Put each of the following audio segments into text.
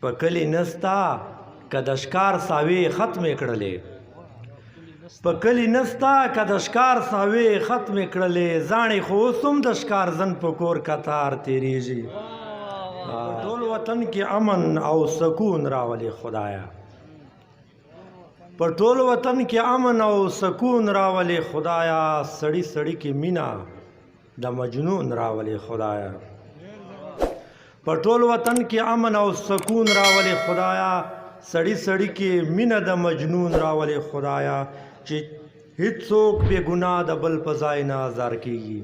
په کلی نستا که د ښکار ساوې ختمې کړلې په کلی نستا که د ښکار ساوې ختمې کړلې زاڼې خو اوس هم د ښکار زن په کور کتار تېرېږي په ټول وطن کې امن او سکون راولې خدایا په ټول وطن کې امن او سکون راولې خدایا سړی سړی کې مینا د مجنون راولې خدایا په ټول وطن کې امن او سکون راولې خدایا سړی سړی کې مینا د مجنون راولې خدایا چې هیڅوک بې ګناه د بل په ځای نه ازار کېږي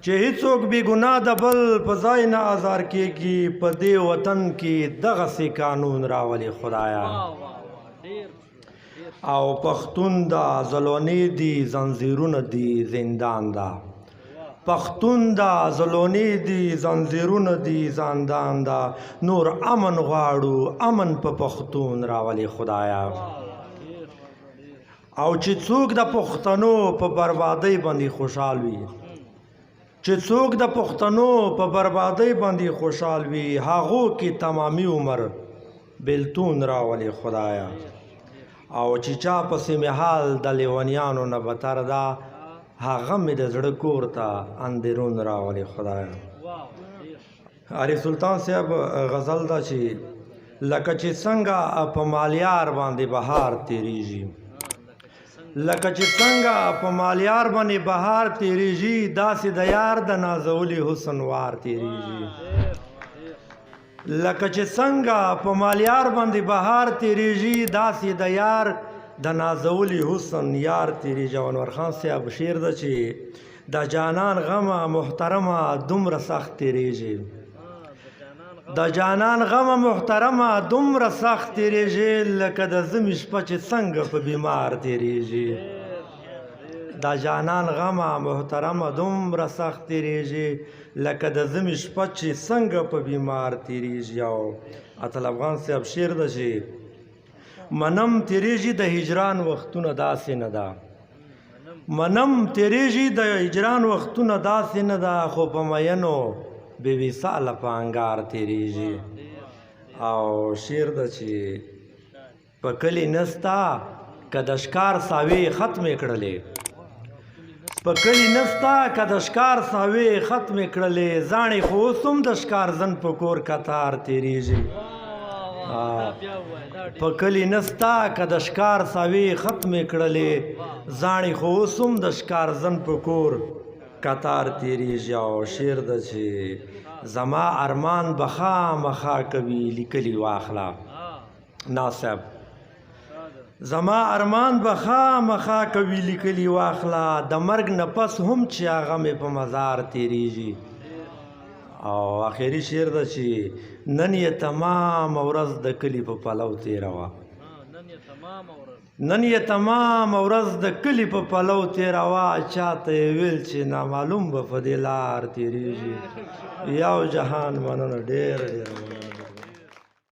چې هیڅوک بې ګناه د بل په ځای نه ازار کېږي په دې وطن کې دغسې قانون راولې خدایا او پښتون دا زلونې دي زنځیرونه دي زندان دا پښتون دا زلونې دي زنځیرونه دي زندان دا نور امن غواړو امن په پښتون راولې خدایا او چې څوک د پښتنو په بربادۍ باندې خوشحال وي چې څوک د پښتنو په بربادۍ باندې خوشحال وي هغو کې تمامي عمر بیلتون راولې خدایا او چې چا پسې مې حال د لیونیانو نه بتر ده هغه مې د زړه کور ته اندرون راولې خدایا عارف سلطان صاحب غزل ده چې لکه چې څنګه په مالیار باندې بهار تېرېږي لکه چې څنګه په مالیار باندې بهار تېرېږي داسې د یار د نازولي حسن وار تېرېږي لکه چې څنګه په مالیار باندې بهار تېرېږي داسې د یار د نازولي حسن یار تېرېږي او انور خان صاحب شعر ده چې د جانان غمه محترمه دومره سخت تېرېږي د جانان غمه محترمه دومره سخت تېرېږي لکه د ژمي شپه چې څنګه په بیمار تېرېږي د جانان غمه محترمه دومره سخت تېرېږي لکه د ژمي شپه چې څنګه په بیمار تېرېږي او اتل افغان صاحب شعر ده چې منم تېرېږي د هجران وختونه داسې نه ده منم تېرېږي د هجران وختونه داسې نه ده خو په مینو بې وصاله په انګار تېرېږي او شعر ده چې په کلي نستا که د ښکار ساوې ختمې کړلې په کلي نستا که د ښکار ساوې ختمې کړلې زاڼې خو اوس هم د ښکار زن په کور کتار تېرېږي په کلي نستا که د ښکار ساوې ختمې کړلې زاڼې خو اوس هم د ښکار زن په کور کتار تېرېږي او شعر ده چې زما ارمان به خامخا کوي لیکلي واخله ناصب زما ارمان به خامخا کوي لیکلي واخله د مرګ نه پس هم چې هغه مې په مزار تېرېږي او آخري شعر ده چې نن یې تمام ورځ د کلي په پلو تېروه نن یې تمام ورځ د کلي په پلو تېروه چاته یې ویل چې نامعلوم به په دې لار تېرېږي یو جهان مننه ډېره ډېره